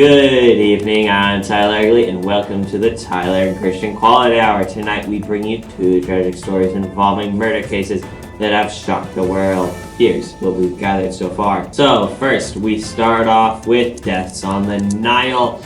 Good evening, I'm Tyler Egley, and welcome to the Tyler and Christian Quality Hour. Tonight we bring you two tragic stories involving murder cases that have shocked the world. Here's what we've gathered so far. So first, we start off with deaths on the Nile.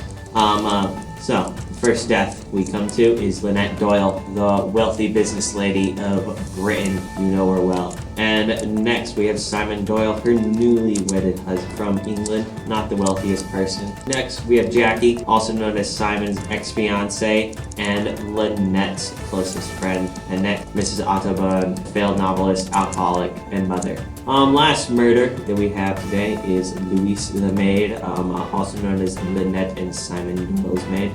So first death we come to is Lynette Doyle, the wealthy business lady of Britain. You know her well. And next we have Simon Doyle, her newly wedded husband from England, not the wealthiest person. Next we have Jackie, also known as Simon's ex-fiancée and Lynette's closest friend. Annette, Mrs. Audubon, failed novelist, alcoholic, and mother. Last murder that we have today is Louise the maid, also known as Lynette and Simon Doyle's maid.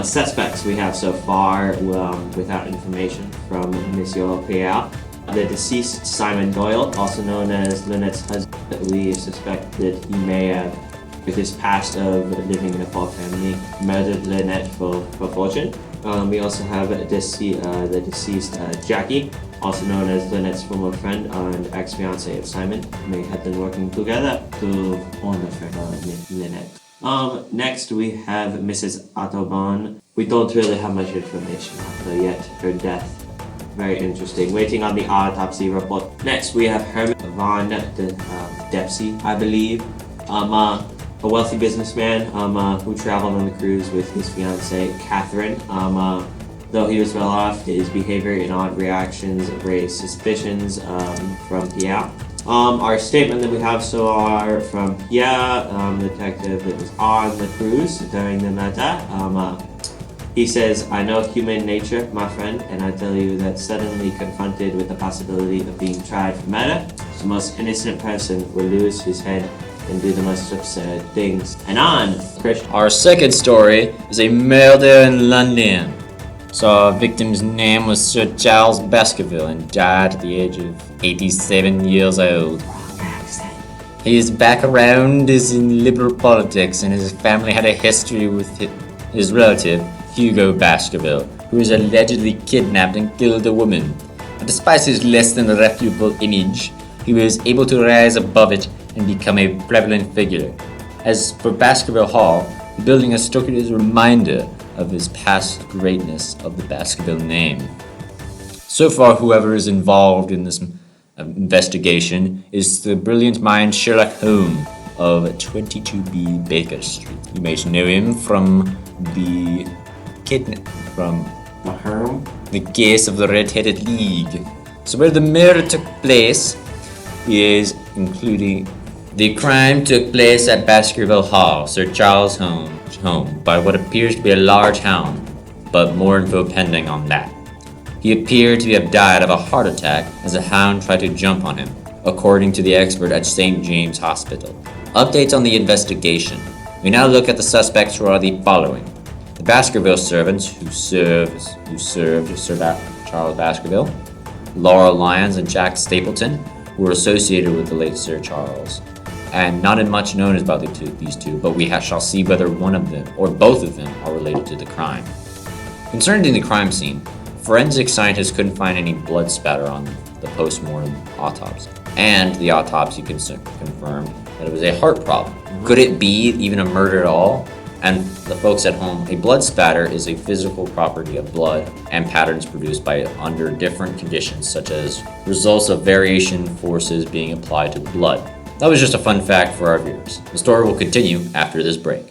Suspects we have so far without information from Monsieur Pierre. The deceased Simon Doyle, also known as Lynette's husband, we suspect that he may have, with his past of living in a poor family, murdered Lynette for fortune. We also have the deceased Jackie, also known as Lynette's former friend and ex-fiancée of Simon. They had been working together to own the firm of Lynette. Next we have Mrs. Audubon. We don't really have much information on her yet. Her death, very interesting. Waiting on the autopsy report. Next we have Herman von Depsey, I believe. A wealthy businessman who traveled on the cruise with his fiancée, Catherine. Though he was well off, his behavior and odd reactions raised suspicions from Pierre. Our statement that we have so far from Pierre, the detective that was on the cruise during the murder. He says, "I know human nature, my friend, and I tell you that suddenly confronted with the possibility of being tried for murder, the most innocent person will lose his head and do the most absurd things." And on, Christian. Our second story is a murder in London. So our victim's name was Sir Charles Baskerville and died at the age of 87 years old. His background is in liberal politics, and his family had a history with his relative, Hugo Baskerville, who was allegedly kidnapped and killed a woman. And despite his less than reputable image, he was able to rise above it and become a prevalent figure. As for Baskerville Hall, the building has stuck as a reminder of his past greatness of the Baskerville name. So far, whoever is involved in this investigation is the brilliant mind Sherlock Holmes of 22B Baker Street. You may know him from the case of the Red-Headed League. So where the murder took place is including the crime took place at Baskerville Hall, Sir Charles' home by what appears to be a large hound, but more info pending on that. He appeared to have died of a heart attack as a hound tried to jump on him, according to the expert at St. James Hospital. Updates on the investigation. We now look at the suspects who are the following. The Baskerville servants who served Sir Charles Baskerville, Laura Lyons and Jack Stapleton, who were associated with the late Sir Charles. And not much known about these two, but we shall see whether one of them or both of them are related to the crime. Concerning the crime scene, forensic scientists couldn't find any blood spatter on the post-mortem autopsy, and the autopsy confirmed that it was a heart problem. Could it be even a murder at all? And the folks at home, a blood spatter is a physical property of blood and patterns produced under different conditions, such as results of variation forces being applied to the blood. That was just a fun fact for our viewers. The story will continue after this break.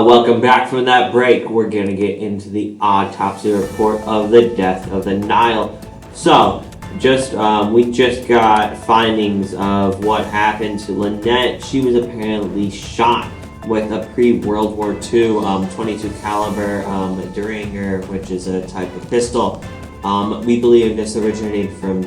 Welcome back from that break. We're going to get into the autopsy report of the death of the Nile. So, we just got findings of what happened to Lynette. She was apparently shot with a pre-World War II 22 caliber Derringer, which is a type of pistol. We believe this originated from,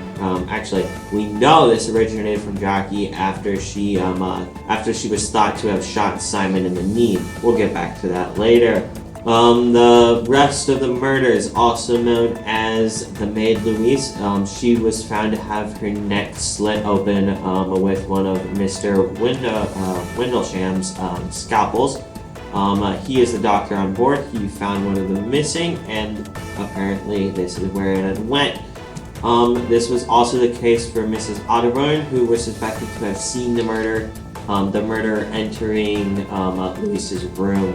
actually, we know this originated from Jackie after she was thought to have shot Simon in the knee. We'll get back to that later. The rest of the murders, also known as the maid Louise, she was found to have her neck slit open with one of Mr. Windlesham's scalpels. He is the doctor on board. He found one of them missing, and apparently this is where it went. This was also the case for Mrs. Otterburn, who was suspected to have seen the murder entering Louise's room.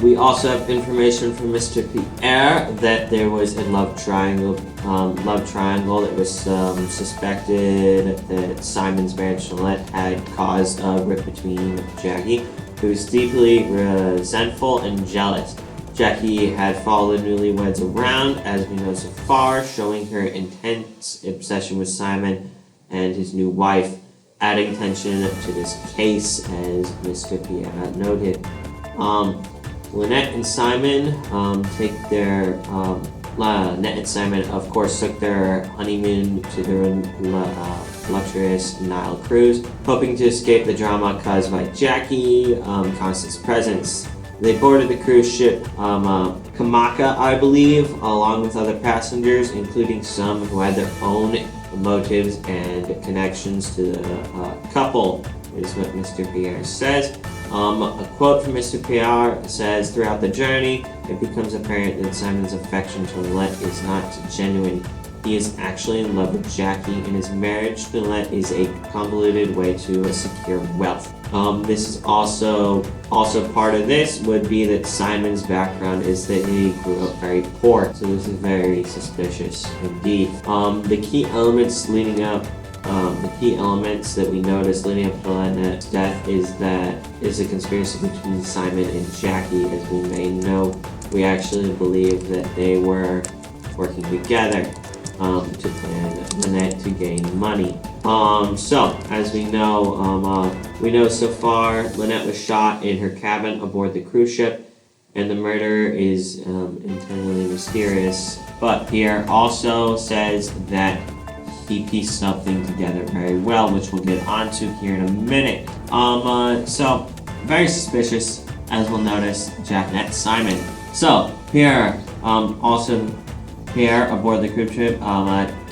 We also have information from Mr. Pierre that there was a love triangle that was suspected that Simon's marriage to Lynette had caused a rift between Jackie, who was deeply resentful and jealous. Jackie had followed the newlyweds around, as we know so far, showing her intense obsession with Simon and his new wife, adding tension to this case, as Mr. Pierre noted. Lynette and Simon Lynette and Simon, of course, took their honeymoon to their luxurious Nile cruise, hoping to escape the drama caused by Jackie Constance's presence. They boarded the cruise ship Kamaka, I believe, along with other passengers, including some who had their own motives and connections to the couple, is what Mr. Pierre says. A quote from Mr. Pierre says, "Throughout the journey, it becomes apparent that Simon's affection to Lynette is not genuine. He is actually in love with Jackie, and his marriage to Lynette is a convoluted way to secure wealth." This is also part of this would be that Simon's background is that he grew up very poor, so this is very suspicious indeed. The key elements that we notice leading up to Lynette's death is a conspiracy between Simon and Jackie. As we may know, we actually believe that they were working together to plan Lynette to gain money. So as we know so far, Lynette was shot in her cabin aboard the cruise ship, and the murder is internally mysterious. But Pierre also says that he pieced something together very well, which we'll get onto here in a minute. So very suspicious, as we'll notice, Lynette, Simon. So Pierre aboard the cruise ship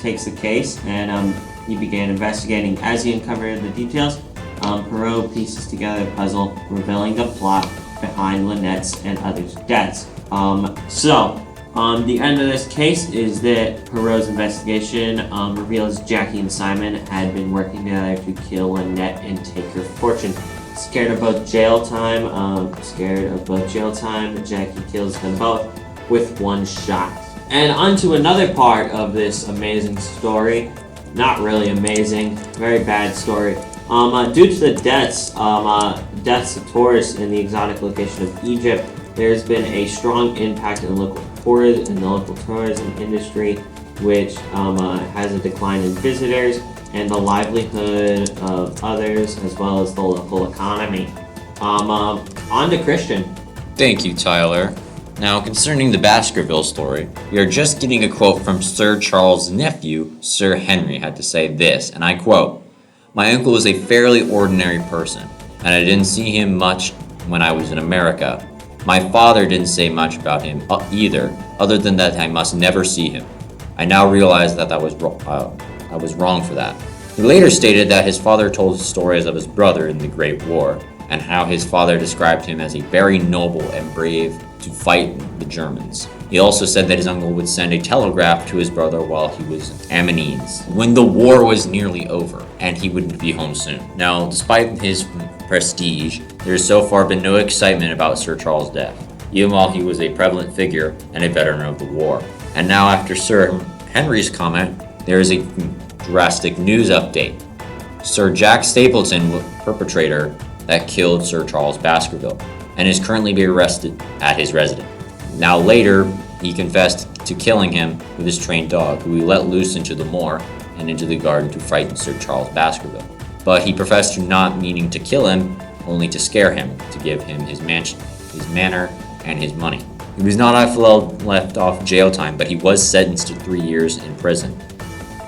takes the case, and he began investigating. As he uncovered the details, Perot pieces together a puzzle, revealing the plot behind Lynette's and others' deaths. The end of this case is that Perot's investigation reveals Jackie and Simon had been working together to kill Lynette and take her fortune. Scared of both jail time, Jackie kills them both with one shot. And onto another part of this amazing story. Not really amazing, very bad story. Due to the deaths of tourists in the exotic location of Egypt, there's been a strong impact in the local tourism industry, which has a decline in visitors and the livelihood of others, as well as the local economy. On to Christian. Thank you, Tyler. Now, concerning the Baskerville story, we are just getting a quote from Sir Charles' nephew, Sir Henry, had to say this, and I quote, "My uncle is a fairly ordinary person, and I didn't see him much when I was in America. My father didn't say much about him either, other than that I must never see him. I now realize that I was wrong for that." He later stated that his father told stories of his brother in the Great War, and how his father described him as a very noble and brave to fight the Germans. He also said that his uncle would send a telegraph to his brother while he was in Amiens, when the war was nearly over, and he would be home soon. Now, despite his prestige, there has so far been no excitement about Sir Charles' death, even while he was a prevalent figure and a veteran of the war. And now, after Sir Henry's comment, there is a drastic news update. Sir Jack Stapleton, perpetrator that killed Sir Charles Baskerville, and is currently being arrested at his residence. Now later, he confessed to killing him with his trained dog, who he let loose into the moor and into the garden to frighten Sir Charles Baskerville. But he professed to not meaning to kill him, only to scare him, to give him his mansion, his manor, and his money. He was not left off jail time, but he was sentenced to 3 years in prison.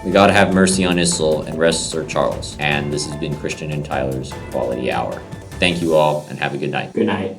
We gotta have mercy on his soul and rest Sir Charles. And this has been Christian and Tyler's Quality Hour. Thank you all, and have a good night. Good night.